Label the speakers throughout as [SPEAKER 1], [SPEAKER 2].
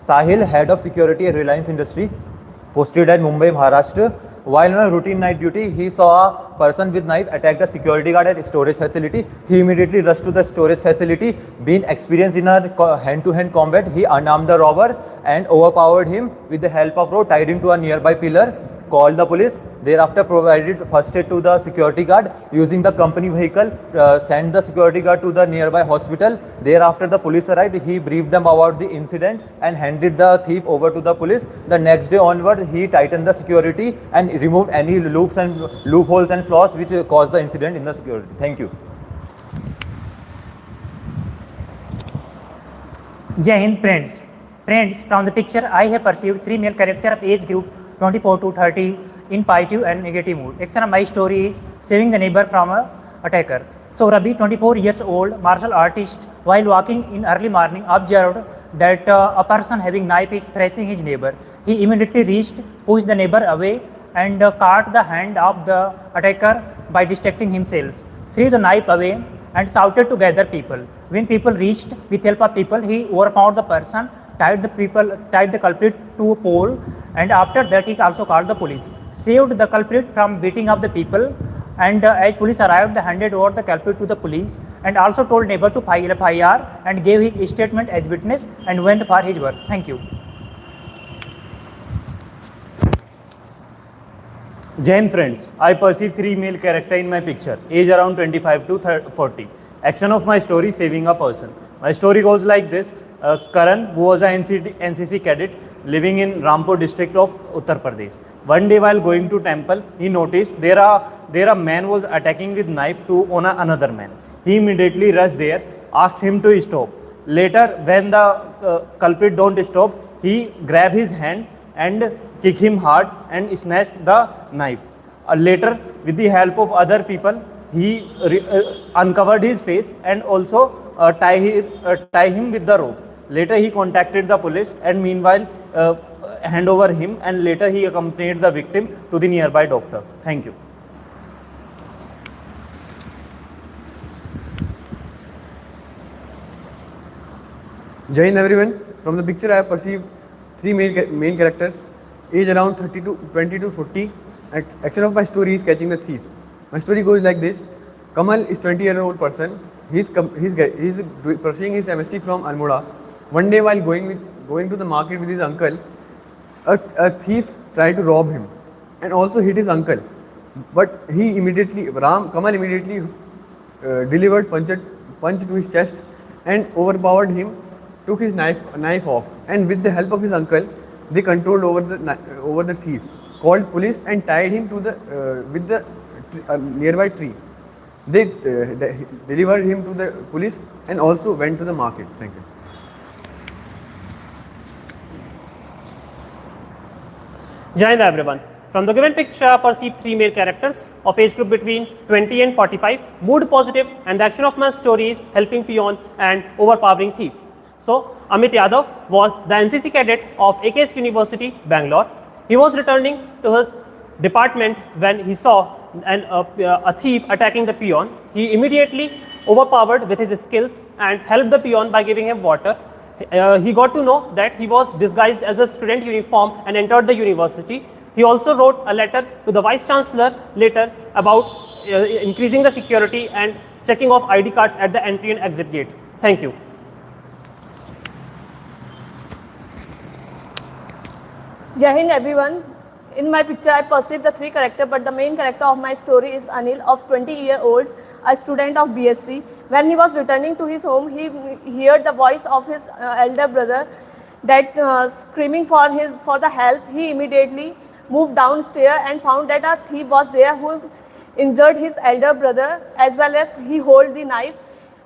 [SPEAKER 1] Sahil, head of security at Reliance Industry, posted at Mumbai, Maharashtra. While on a routine night duty, he saw a person with knife attack the security guard at storage facility. He immediately rushed to the storage facility. Being experienced in a hand-to-hand combat, he unarmed the robber and overpowered him with the help of rope, tied him to a nearby pillar, called the police. Thereafter provided first aid to the security guard using the company vehicle, sent the security guard to the nearby hospital. Thereafter the police arrived. He briefed them about the incident and handed the thief over to the police. The next day onward, he tightened the security and removed any loopholes and flaws which caused the incident in the security. Thank you.
[SPEAKER 2] Jai Hind, friends. Friends, from the picture, I have perceived three male characters of age group 24 to 30 in positive and negative mood. Action of my story is saving the neighbor from an attacker. So Rabi, 24 years old, martial artist, while walking in early morning, observed that a person having knife is thrashing his neighbor. He immediately reached, pushed the neighbor away and caught the hand of the attacker by distracting himself, threw the knife away and shouted to gather people. When people reached, with help of people, he overpowered the person, tied the culprit to a pole, and after that he also called the police, saved the culprit from beating up the people, and as police arrived, they handed over the culprit to the police and also told neighbor to file FIR and gave his statement as witness and went for his work. Thank you.
[SPEAKER 3] Jain friends, I perceive three male characters in my picture, age around 25 to 40. Action of my story, saving a person. My story goes like this. Karan, who was an NCC cadet living in Rampur district of Uttar Pradesh. One day while going to temple, he noticed there a man was attacking with knife on another man. He immediately rushed there, asked him to stop. Later, when the culprit don't stop, he grabbed his hand and kicked him hard and snatched the knife. Later, with the help of other people, he uncovered his face and also tie him with the rope. Later he contacted the police and meanwhile hand over him, and later he accompanied the victim to the nearby doctor. Thank you.
[SPEAKER 4] Jai Hind everyone. From the picture I have perceived three main characters, age around 20 to 40. Action of my story is catching the thief. My story goes like this. Kamal is 20-year-old person. He's pursuing his MSc from Almora. One day while going to the market with his uncle, a thief tried to rob him and also hit his uncle. But Kamal immediately delivered punch to his chest and overpowered him, took his knife off, and with the help of his uncle, they controlled over the thief, called police and tied him to with the nearby tree. They delivered him to the police and also went to the market. Thank you.
[SPEAKER 5] Jai Hind everyone. From the given picture, I perceive three male characters of age group between 20 and 45, mood positive, and the action of my story is helping peon and overpowering thief. So, Amit Yadav was the NCC cadet of AKS University, Bangalore. He was returning to his department when he saw a thief attacking the peon. He immediately overpowered with his skills and helped the peon by giving him water. He got to know that he was disguised as a student uniform and entered the university. He also wrote a letter to the Vice Chancellor later about increasing the security and checking of ID cards at the entry and exit gate. Thank you.
[SPEAKER 6] Jai Hind everyone. In my picture, I perceive the three characters, but the main character of my story is Anil, of 20-year-olds, a student of BSc. When he was returning to his home, he heard the voice of his elder brother that screaming for the help. He immediately moved downstairs and found that a thief was there who injured his elder brother, as well as he held the knife.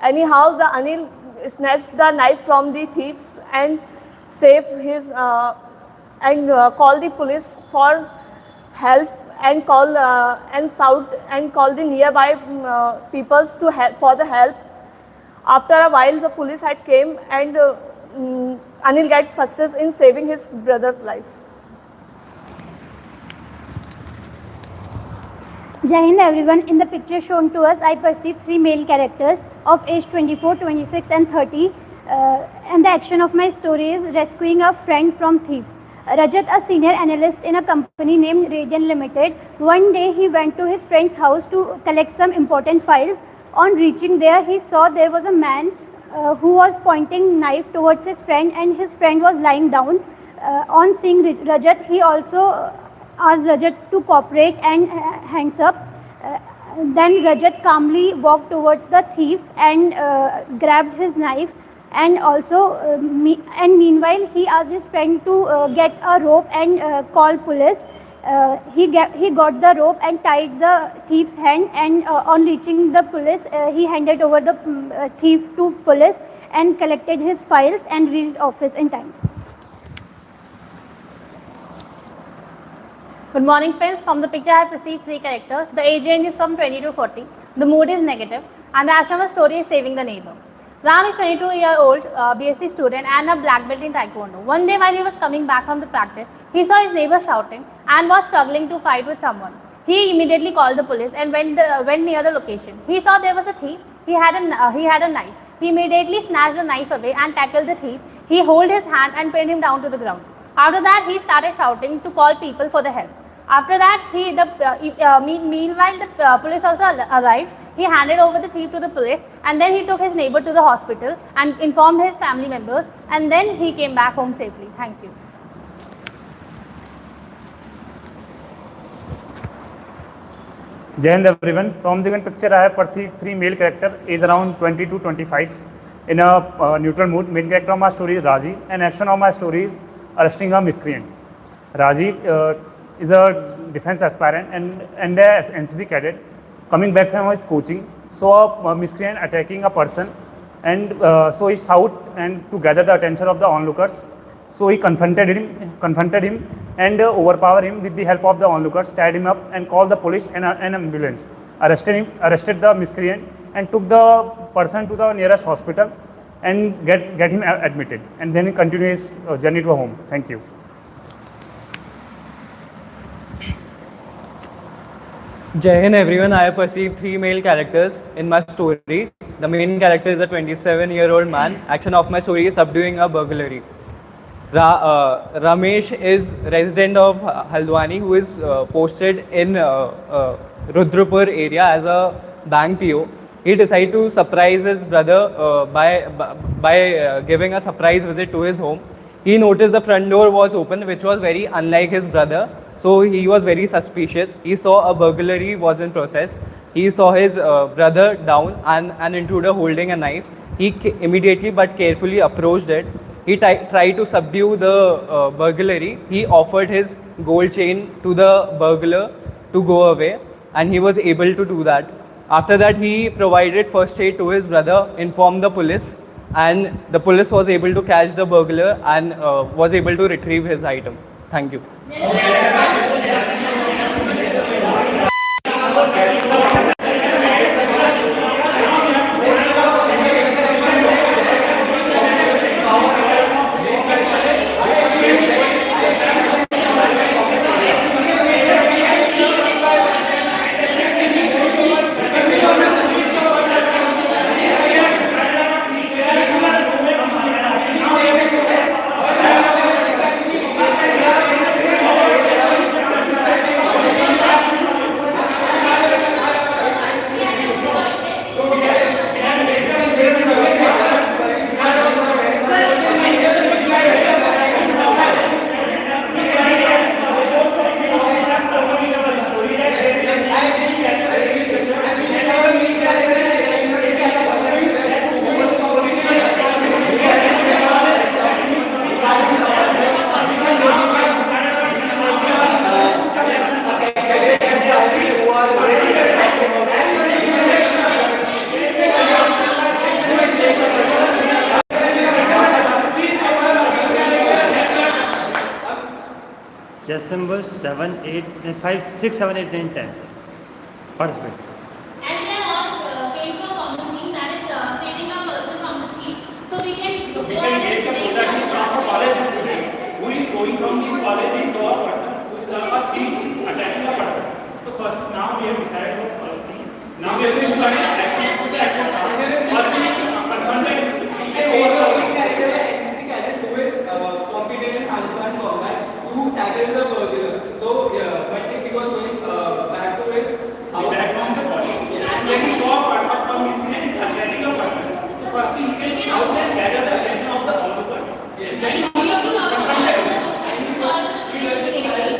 [SPEAKER 6] Anyhow, the Anil snatched the knife from the thieves and saved his call the police for help and call the nearby peoples to help for the help. After a while, the police had came and Anil got success in saving his brother's life.
[SPEAKER 7] Jai Hind everyone. In the picture shown to us, I perceive three male characters of age 24, 26 and 30. And the action of my story is rescuing a friend from thief. Rajat, a senior analyst in a company named Radian Limited, one day he went to his friend's house to collect some important files. On reaching there, he saw there was a man who was pointing knife towards his friend, and his friend was lying down. On seeing Rajat, he also asked Rajat to cooperate and hangs up. Then Rajat calmly walked towards the thief and grabbed his knife, and also meanwhile he asked his friend to get a rope and call police. He got the rope and tied the thief's hand, and on reaching the police, he handed over the thief to police and collected his files and reached office in time.
[SPEAKER 6] Good morning friends, from the picture I have received 3 characters. The age range is from 20 to 40. The mood is negative and the action of the story is saving the neighbor. Ram is 22-year-old BSc student and a black belt in Taekwondo. One day while he was coming back from the practice, he saw his neighbor shouting and was struggling to fight with someone. He immediately called the police and went near the location. He saw there was a thief. He had a knife. He immediately snatched the knife away and tackled the thief. He held his hand and pinned him down to the ground. After that, he started shouting to call people for the help. After that, meanwhile the police also arrived. He handed over the thief to the police, and then he took his neighbor to the hospital and informed his family members, and then he came back home safely. Thank you.
[SPEAKER 3] Jai Hind everyone. From the given picture, I have perceived 3 male characters, age around 20 to 25, in a neutral mood. Main character of my story is Raji, and action of my story is arresting a miscreant. Raji is a defense aspirant and a NCC cadet coming back from his coaching, saw a miscreant attacking a person, and so he shouted and to gather the attention of the onlookers. So he confronted him and overpowered him with the help of the onlookers, tied him up and called the police and an ambulance. Arrested the miscreant and took the person to the nearest hospital and get him admitted, and then he continued his journey to home. Thank you.
[SPEAKER 8] Jai Hind everyone, I have perceived 3 male characters in my story. The main character is a 27-year-old man. Action of my story is subduing a burglary. Ramesh is resident of Haldwani, who is posted in Rudrapur area as a bank PO. He decided to surprise his brother by giving a surprise visit to his home. He noticed the front door was open, which was very unlike his brother. So he was very suspicious. He saw a burglary was in process. He saw his brother down and an intruder holding a knife. He immediately but carefully approached it. He tried to subdue the burglary. He offered his gold chain to the burglar to go away, and he was able to do that. After that, he provided first aid to his brother, informed the police, and the police was able to catch the burglar and was able to retrieve his item. Thank you.
[SPEAKER 2] Chess numbers 7, 8, 5, 6, 7, 8, 9, 10. Participate.
[SPEAKER 6] And they all came to a common theme, that is saving a person from the thief. So we can go ahead and take
[SPEAKER 9] protagonist of a college student who is going from his college. He saw a person who is a thief is attacking a person. So first, now we have decided what thing. Now we are going to learn action. First is confronted. He can overcome
[SPEAKER 8] that is the burglar. So I think he was going back to his house.
[SPEAKER 9] Back from the college. And when he saw one miscreant attacking a person, so firstly he can shout and gather the attention of the onlookers. Then he should confront everyone.
[SPEAKER 8] He also help,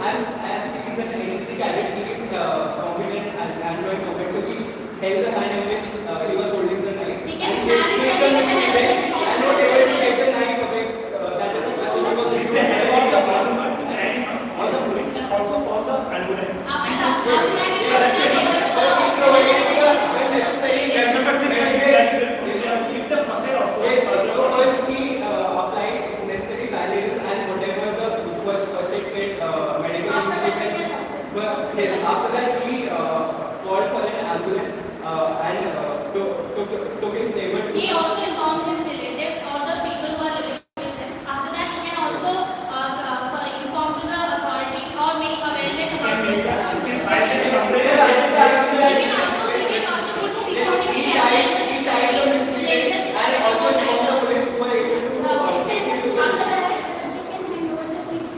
[SPEAKER 8] and as he is an NCC cadet, he is competent and Android competent. So he held the hand in which he was holding the knife. And he take the miscreant and not able to take the knife away. That is the first thing because he
[SPEAKER 9] They
[SPEAKER 8] had
[SPEAKER 9] help out the onlookers in hiding all the police and also all the ambulance. Case number 6 if the first aid also.
[SPEAKER 8] So first he applied necessary bandages and whatever the first aid kit, medical equipment. But yes, after that he called for an ambulance and took his neighbor to.
[SPEAKER 10] He also informed his relatives or the people who are living with him. After that, he can also inform to the authority or make awareness about this. He can also put
[SPEAKER 8] He tied the miscreant and also informed the police who were able to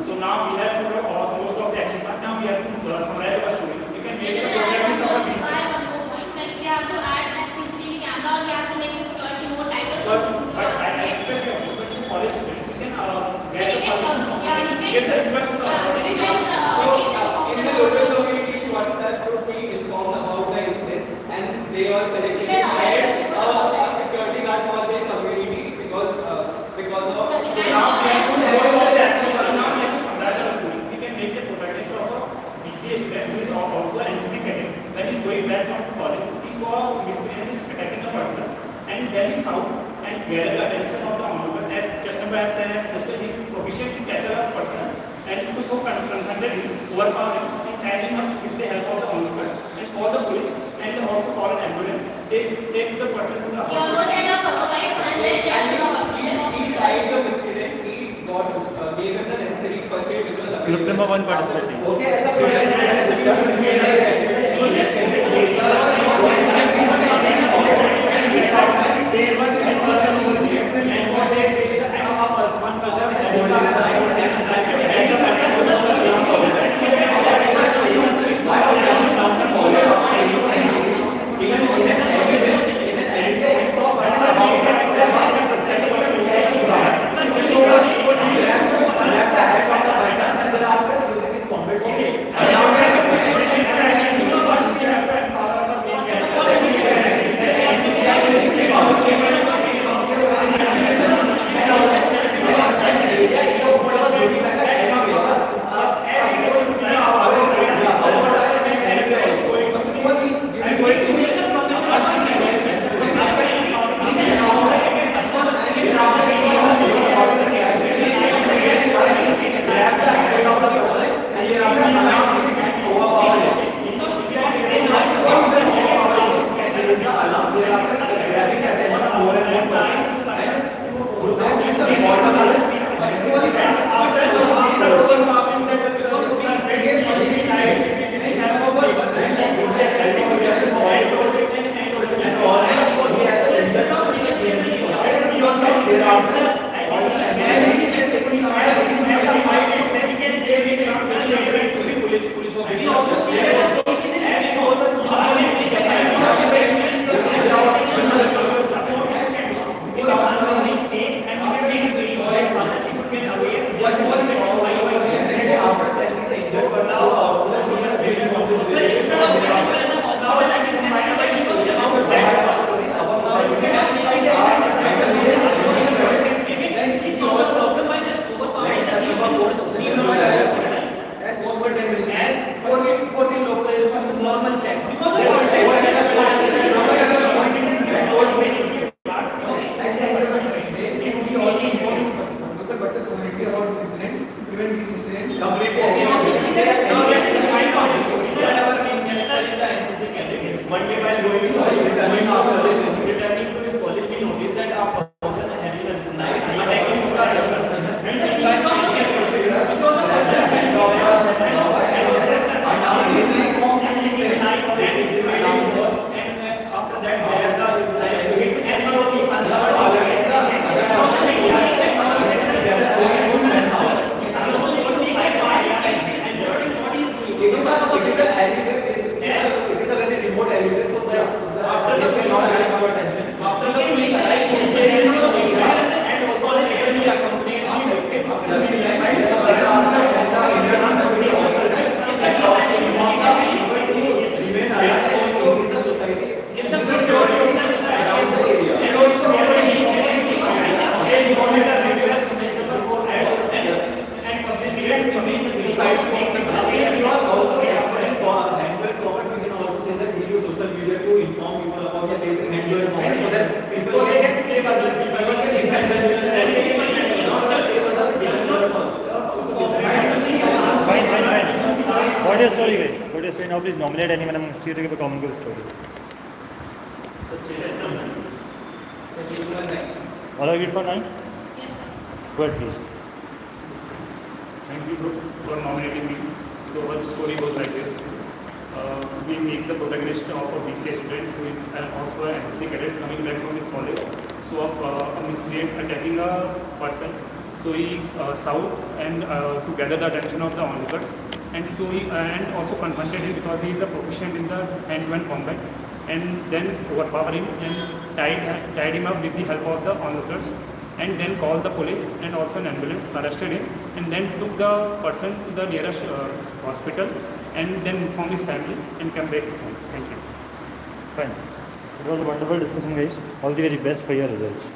[SPEAKER 9] So now we have to do most of the action part. Now we have to summarize our story. You can make the protagonist of a piece.
[SPEAKER 10] Like we have to add that CCTV camera or we have to make the security more tighter.
[SPEAKER 9] But I expect you to polish it. You can get the permission. Get the request to the authority.
[SPEAKER 8] So in the local community's WhatsApp group, he informed about the incidents and they all collectively hired a security guard for their community because of.
[SPEAKER 9] So now we have to do all the action. So now we have to summarize our story. We can make the protagonist of a BCA student who is also an NCC cadet. When he is going back from college, he saw a miscreant attacking a person and then he shouted and gathered the attention of the onlookers as customer has listed his proficient to gather a person and to so confronted him, overpower him and tied him up with the help of the onlookers and call the police and also call an ambulance. They take the person to the
[SPEAKER 10] He also
[SPEAKER 9] hospital.
[SPEAKER 10] did a first fight and then
[SPEAKER 8] And he tied the miscreant, he gave him the necessary first aid which was available.
[SPEAKER 3] Group number 1 participating.
[SPEAKER 1] Okay, as a protagonist,
[SPEAKER 9] One day while going to college, returning to his college, he noticed that a person having a knife attacking the other person. And the after that,
[SPEAKER 2] your story, guys? What is your story? Now please nominate anyone amongst you to give a common group story. All agreed for 9? Go ahead, please.
[SPEAKER 9] Thank you for nominating me. So our story goes like this. We meet the protagonist of a BCA student who is also an NCC cadet coming back from his college. So a miscreant attacking a person. So he sought and to gather the attention of the onlookers, and so he and also confronted him because he is a proficient in the hand-to-hand combat, and then overpower him and tied him up with the help of the onlookers, and then called the police and also an ambulance, arrested him, and then took the person to the nearest hospital, and then informed his family and came back home. Thank you.
[SPEAKER 2] Fine. It was a wonderful discussion, guys. All the very best for your results.